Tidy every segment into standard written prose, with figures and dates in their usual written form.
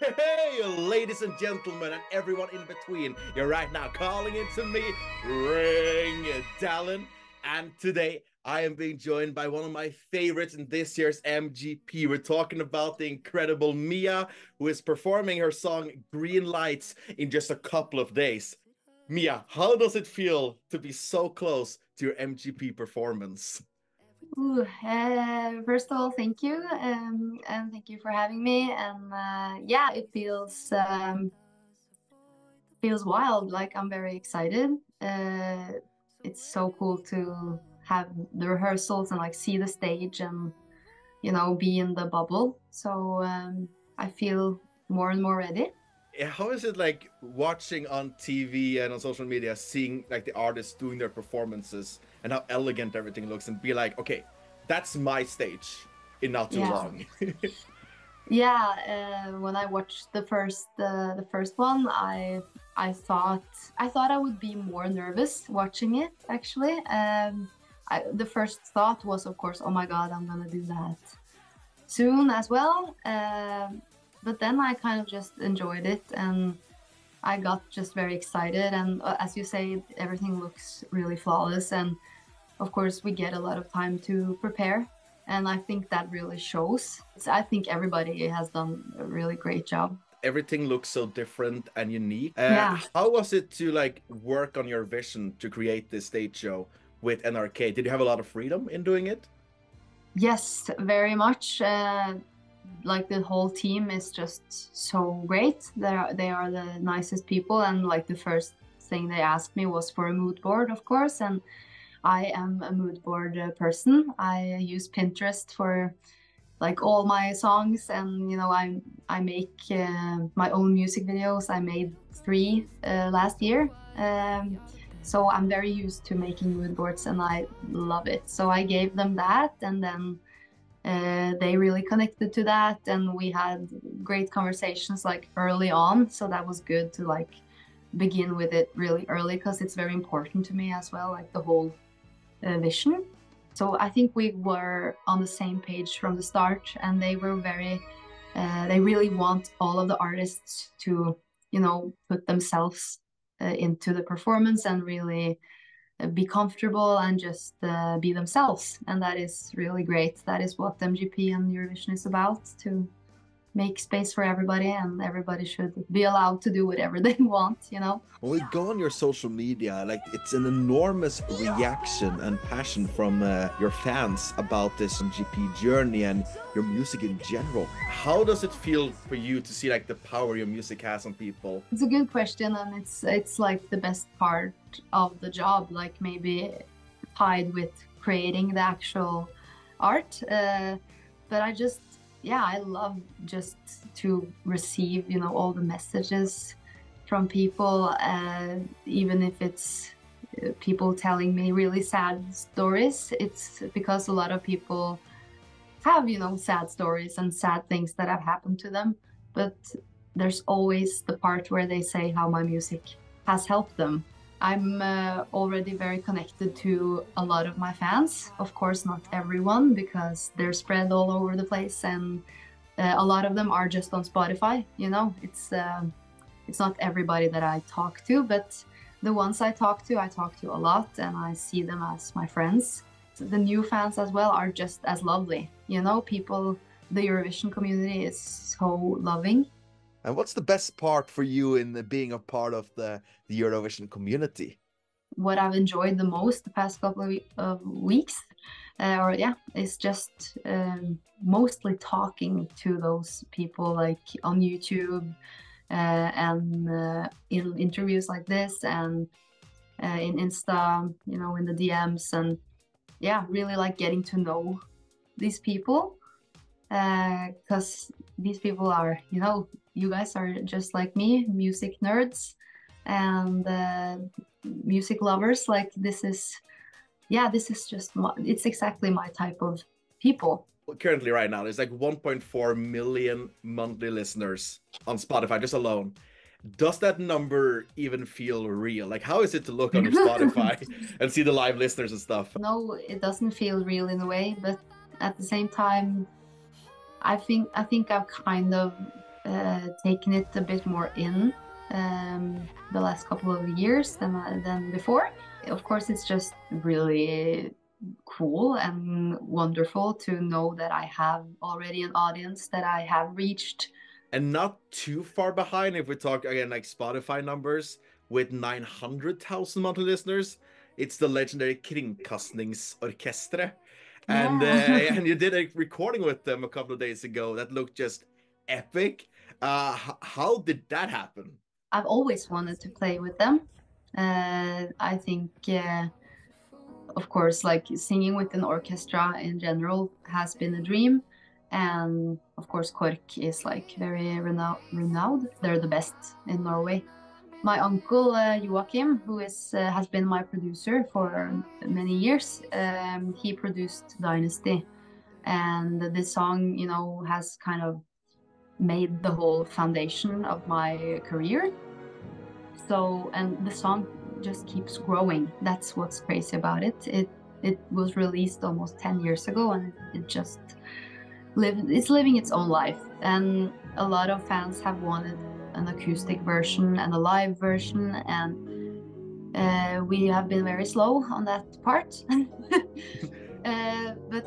Hey, ladies and gentlemen, and everyone in between. You're right now calling into me, Ring Dallin. And today I am being joined by one of my favorites in this year's MGP. We're talking about the incredible MIIA, who is performing her song Green Lights in just a couple of days. MIIA, how does it feel to be so close to your MGP performance? First of all, thank you, and thank you for having me. And yeah, it feels wild. Like I'm very excited. It's so cool to have the rehearsals and like see the stage and be in the bubble. So I feel more and more ready. How is it like watching on TV and on social media, seeing like the artists doing their performances and how elegant everything looks, and be like, okay, that's my stage in not too Yeah. long. Yeah, when I watched the first one, I thought I would be more nervous watching it actually. The first thought was, of course, oh my God, I'm gonna do that soon as well. But then I kind of just enjoyed it, and I got just very excited. And as you say, everything looks really flawless, and of course, we get a lot of time to prepare, and I think that really shows. I think everybody has done a really great job. Everything looks so different and unique. Yeah. How was it to like work on your vision to create this stage show with NRK? Did you have a lot of freedom in doing it? Yes, very much. Like the whole team is just so great. They are the nicest people, and like the first thing they asked me was for a mood board, of course, and I am a mood board person. I use Pinterest for like all my songs, and I make my own music videos. I made three last year, so I'm very used to making mood boards, and I love it. So I gave them that, and then they really connected to that, and we had great conversations like early on. So that was good to like begin with it really early, because it's very important to me as well, like the whole vision. So I think we were on the same page from the start, and they really want all of the artists to, put themselves into the performance and really be comfortable and just be themselves. And that is really great. That is what MGP and Eurovision is about, to make space for everybody, and everybody should be allowed to do whatever they want. When we go on your social media, like it's an enormous reaction and passion from your fans about this MGP journey and your music in general. How does it feel for you to see like the power your music has on people? It's a good question, and it's like the best part of the job, like maybe tied with creating the actual art. But yeah, I love just to receive, all the messages from people, even if it's people telling me really sad stories. It's because a lot of people have, sad stories and sad things that have happened to them. But there's always the part where they say how my music has helped them. I'm already very connected to a lot of my fans. Of course, not everyone, because they're spread all over the place, and a lot of them are just on Spotify. It's not everybody that I talk to, but the ones I talk to a lot, and I see them as my friends. The new fans as well are just as lovely. People, the Eurovision community is so loving. And what's the best part for you in being a part of the Eurovision community? What I've enjoyed the most the past couple of weeks, or yeah, is just mostly talking to those people, like on YouTube, and in interviews like this, and in Insta, in the DMs, and yeah, really like getting to know these people, because these people are, you guys are just like me, music nerds and music lovers. Like this is just it's exactly my type of people. Currently, right now, there's like 1.4 million monthly listeners on Spotify just alone. Does that number even feel real? Like, how is it to look on your Spotify and see the live listeners and stuff? No, it doesn't feel real in a way, but at the same time, I think I've kind of taken it a bit more in the last couple of years than before. Of course, it's just really cool and wonderful to know that I have already an audience that I have reached. And not too far behind if we talk again like Spotify numbers with 900,000 monthly listeners. It's the legendary Kringkastingsorkestret. And Yeah. and you did a recording with them a couple of days ago that looked just epic. How did that happen? I've always wanted to play with them. I think, of course, like singing with an orchestra in general has been a dream. And of course, KORK is like very renowned. They're the best in Norway. My uncle Joachim, who has been my producer for many years, he produced Dynasty. And this song, you know, has kind of made the whole foundation of my career. So, and the song just keeps growing. That's what's crazy about it. It was released almost 10 years ago, and it just it's living its own life. And a lot of fans have wanted an acoustic version and a live version, and we have been very slow on that part. But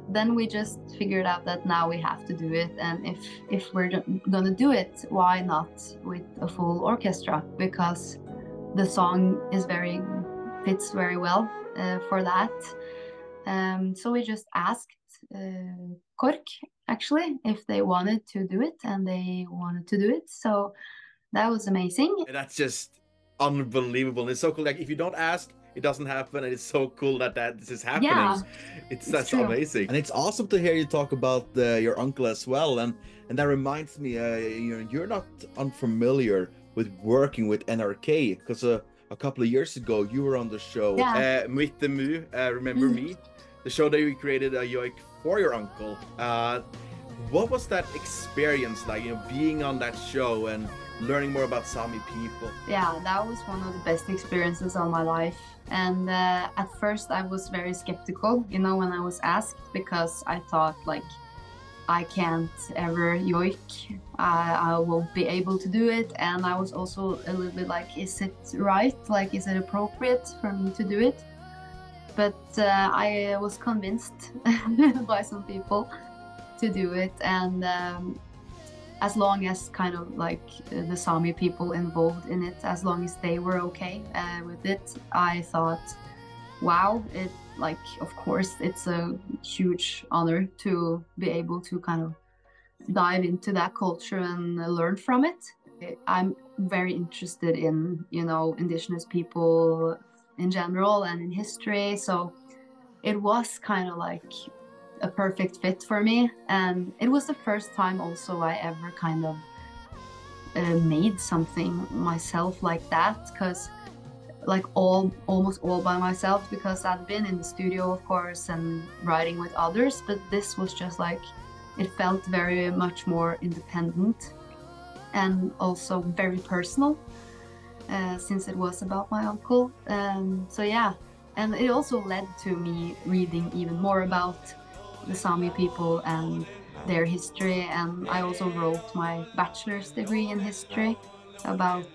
then we just figured out that now we have to do it, and if we're gonna do it, why not with a full orchestra? Because the song fits very well for that. So we just asked KORK actually if they wanted to do it, and they wanted to do it. So that was amazing. And that's just unbelievable. It's so cool. Like if you don't ask, it doesn't happen, and it's so cool that this is happening. Yeah, it's it's that's true. amazing, and it's awesome to hear you talk about your uncle as well. And that reminds me, you're not unfamiliar with working with NRK, because a couple of years ago you were on the show, Yeah. MIIA, Remember Me, the show that you created for your uncle. What was that experience like? You know, being on that show and learning more about Sami people. Yeah, that was one of the best experiences of my life. And at first I was very skeptical, you know, when I was asked, because I thought like, I can't ever yoik, I won't be able to do it. And I was also a little bit like, is it right? Like, is it appropriate for me to do it? But I was convinced by some people to do it. And as long as kind of like the Sami people involved in it, as long as they were okay with it, I thought, wow, of course, it's a huge honor to be able to kind of dive into that culture and learn from it. I'm very interested in, you know, indigenous people in general and in history. So it was kind of like a perfect fit for me. And it was the first time also I ever kind of made something myself like that, because like almost all by myself, because I've been in the studio, of course, and writing with others, but this was just like, it felt very much more independent and also very personal, since it was about my uncle. So yeah, and it also led to me reading even more about the Sami people and their history, and I also wrote my bachelor's degree in history about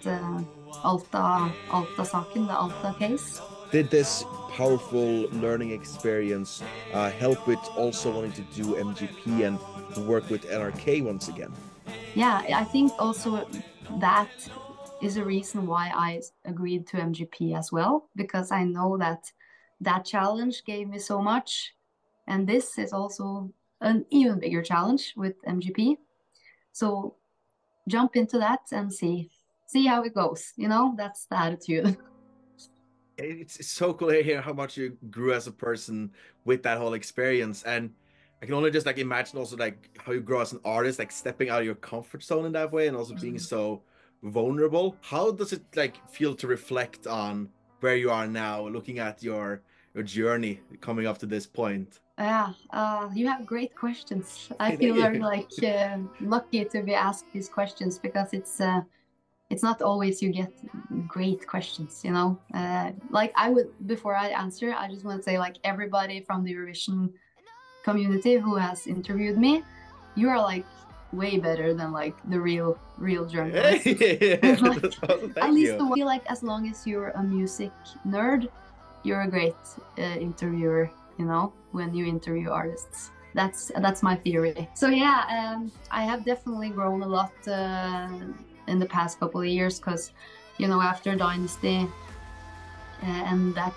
Alta-saken, the Alta case. Did this powerful learning experience help with also wanting to do MGP and work with NRK once again? Yeah, I think also that is a reason why I agreed to MGP as well, because I know that challenge gave me so much. And this is also an even bigger challenge with MGP. So jump into that and see how it goes. You know, that's the attitude. It's so cool to hear how much you grew as a person with that whole experience. And I can only just like imagine also like how you grow as an artist, like stepping out of your comfort zone in that way and also being so vulnerable. How does it like feel to reflect on where you are now, looking at your journey coming up to this point? Yeah, you have great questions. I feel very like lucky to be asked these questions, because it's not always you get great questions, you know. Like before I answer, I just want to say, like, everybody from the Eurovision community who has interviewed me, you are like way better than like the real journalists. Like, at least I feel like as long as you're a music nerd, you're a great interviewer, you know, when you interview artists. That's my theory. So yeah, I have definitely grown a lot in the past couple of years, because, you know, after Dynasty and that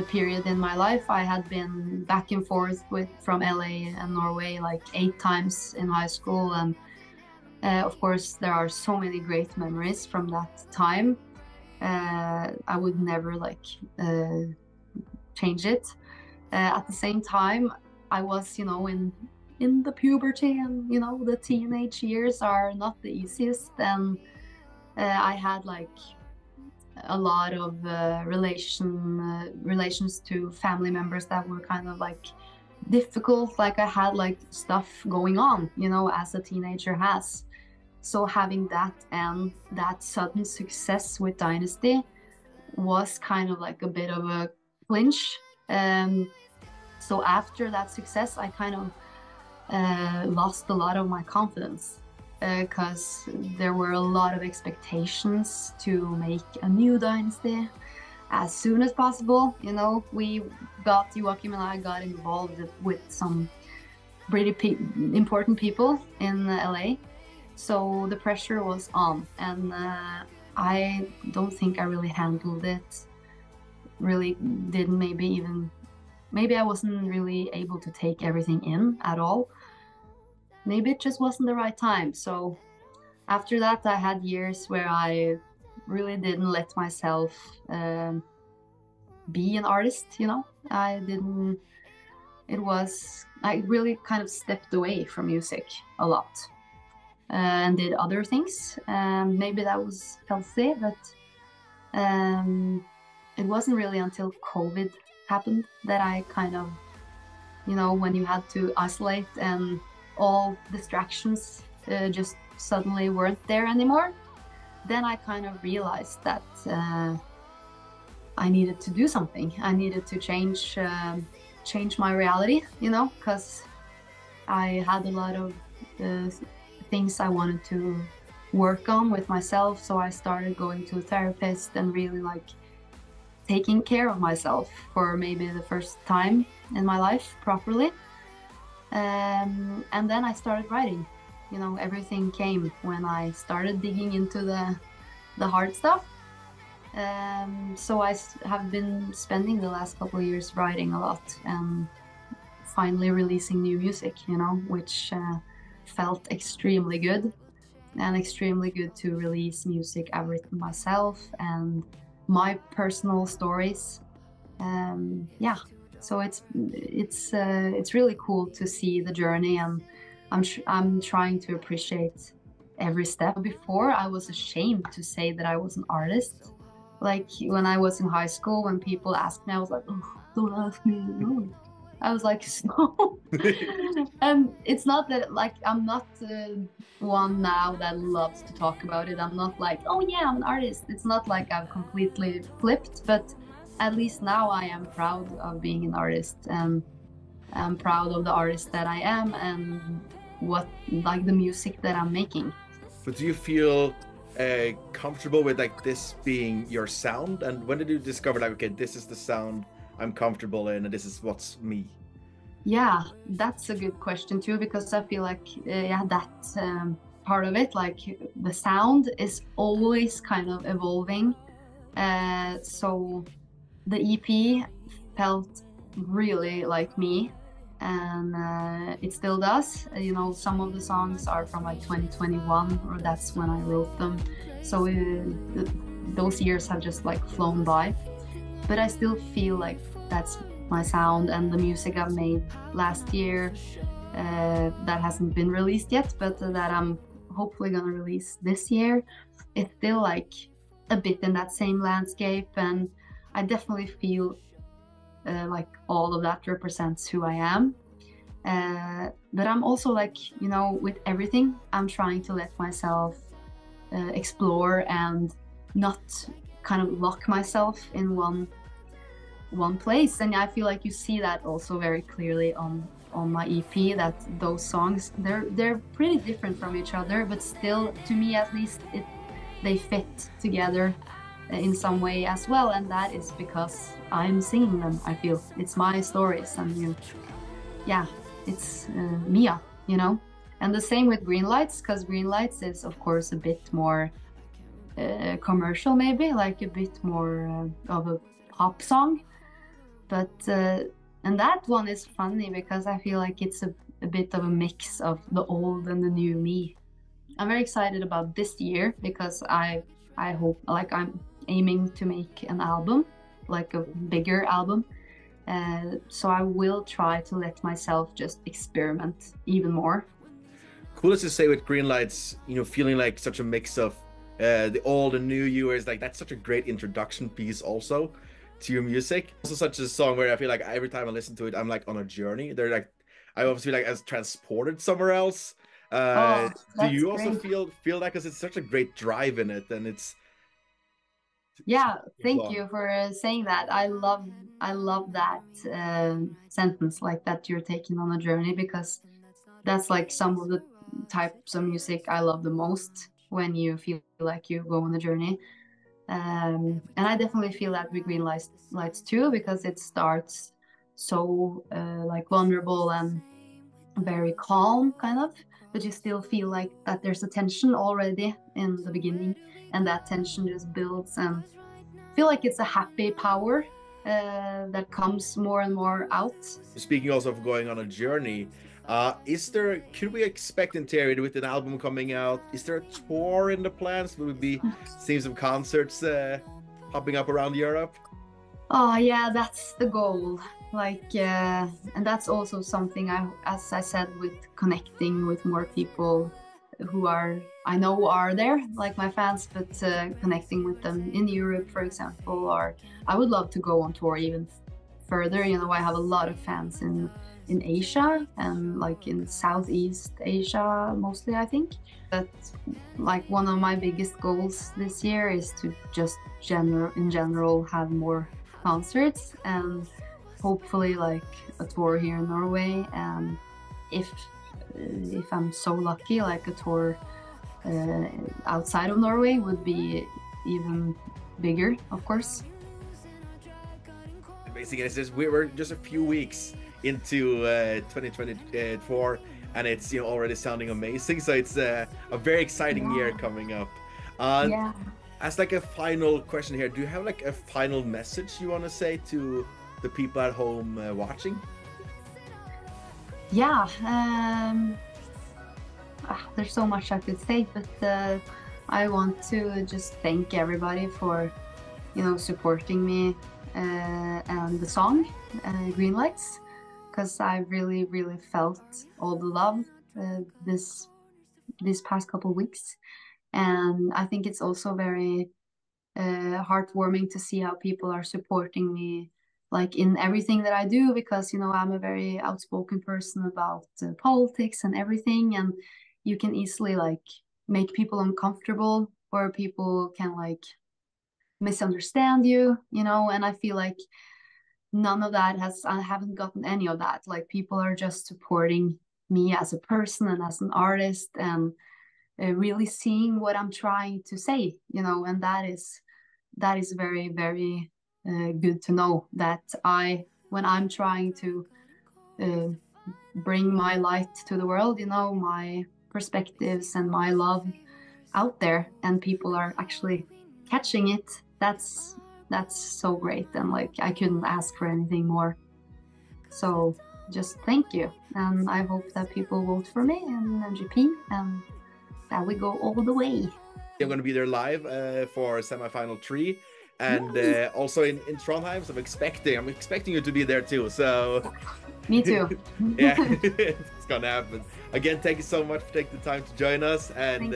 period in my life, I had been back and forth from LA and Norway like 8 times in high school, and of course there are so many great memories from that time. I would never like change it. At the same time, I was, you know, in the puberty, and you know, the teenage years are not the easiest, and I had like a lot of relations to family members that were kind of like difficult. Like I had like stuff going on, you know, as a teenager has. So having that and that sudden success with Dynasty was kind of like a bit of a clinch. So after that success, I kind of lost a lot of my confidence, because there were a lot of expectations to make a new Dynasty as soon as possible. You know, Joachim and I got involved with some pretty important people in LA. So the pressure was on, and I don't think I really handled it. Really didn't, maybe I wasn't really able to take everything in at all. Maybe it just wasn't the right time. So after that, I had years where I really didn't let myself be an artist, you know. I really kind of stepped away from music a lot and did other things. Maybe that was healthy, but it wasn't really until COVID happened that I kind of, you know, when you had to isolate and all distractions just suddenly weren't there anymore, then I kind of realized that I needed to do something. I needed to change my reality, you know, because I had a lot of things I wanted to work on with myself. So I started going to a therapist and really like taking care of myself for maybe the first time in my life properly. And then I started writing. You know, everything came when I started digging into the hard stuff. So I have been spending the last couple of years writing a lot and finally releasing new music, you know, which felt extremely good, and extremely good to release music I've written myself and my personal stories. Yeah, so it's really cool to see the journey, and I'm trying to appreciate every step. Before, I was ashamed to say that I was an artist. Like when I was in high school, when people asked me, I was like, oh, don't ask me. No. I was like, no. And it's not that, like, I'm not one now that loves to talk about it. I'm not like, oh yeah, I'm an artist. It's not like I've completely flipped, but at least now I am proud of being an artist, and I'm proud of the artist that I am and like the music that I'm making. But do you feel comfortable with like this being your sound? And when did you discover like, okay, this is the sound I'm comfortable in, and this is what's me? Yeah, that's a good question too, because I feel like yeah, that part of it, like the sound is always kind of evolving. So the EP felt really like me, and it still does. You know, some of the songs are from like 2021, or that's when I wrote them. So those years have just like flown by, but I still feel like that's my sound, and the music I've made last year that hasn't been released yet, but that I'm hopefully gonna release this year, it's still like a bit in that same landscape, and I definitely feel like all of that represents who I am. But I'm also like, you know, with everything, I'm trying to let myself explore and not kind of lock myself in one place. And I feel like you see that also very clearly on on my EP, that those songs, they're pretty different from each other, but still, to me at least, they fit together in some way as well, and that is because I'm singing them. I feel it's my stories, and yeah, it's MIIA, you know. And the same with Green Lights, because Green Lights is of course a bit more commercial, maybe like a bit more of a pop song, but and that one is funny because I feel like it's a bit of a mix of the old and the new me. I'm very excited about this year because I hope, like, I'm aiming to make an album, like a bigger album. So I will try to let myself just experiment even more. Cool as to say with Green Lights, you know, feeling like such a mix of the old and new you is like, that's such a great introduction piece also to your music. Also such a song where I feel like every time I listen to it, I'm like on a journey. They're like, I always feel like I was transported somewhere else. Oh, Do that's you also great. feel that, because it's such a great drive in it, and it's Yeah, thank long. you for saying that. I love that sentence, like that you're taking on a journey, because that's like some of the types of music I love the most, when you feel like you go on a journey. And I definitely feel that with Green Lights too, because it starts so like vulnerable and very calm kind of, but you still feel like that there's a tension already in the beginning, and that tension just builds, and feel like it's a happy power that comes more and more out. Speaking also of going on a journey, could we expect in theory with an album coming out, is there a tour in the plans? Will we be seeing some concerts popping up around Europe? Oh yeah, that's the goal. Like, and that's also something as I said, with connecting with more people who I know are there, like my fans, but connecting with them in Europe, for example, or I would love to go on tour even further. You know, I have a lot of fans in Asia, and like in Southeast Asia mostly, I think. But like one of my biggest goals this year is to just in general have more concerts, and hopefully like a tour here in Norway, and if I'm so lucky, like a tour outside of Norway would be even bigger, of course. Basically, it's just we're just a few weeks into 2024, and it's, you know, already sounding amazing. So it's a very exciting Yeah. year coming up. And Yeah. as like a final question here, do you have like a final message you want to say to the people at home watching? Yeah. There's so much I could say, but I want to just thank everybody for, you know, supporting me and the song Green Lights, because I really, really felt all the love this past couple of weeks. And I think it's also very heartwarming to see how people are supporting me, like in everything that I do, because, you know, I'm a very outspoken person about politics and everything, and you can easily like make people uncomfortable, or people can like misunderstand you, you know. And I feel like none of that I haven't gotten any of that. Like, people are just supporting me as a person and as an artist, and really seeing what I'm trying to say, you know. And that is very, very good to know, that when I'm trying to bring my light to the world, you know, my perspectives and my love out there, and people are actually catching it, that's so great. And like, I couldn't ask for anything more. So just thank you, and I hope that people vote for me in MGP, and that we go all the way. I'm going to be there live for semifinal 3, and also in Trondheim. So I'm expecting you to be there too. So me too. Yeah, it's gonna happen. Again, thank you so much for taking the time to join us, and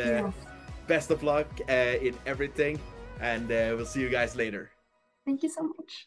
best of luck in everything, and we'll see you guys later. Thank you so much.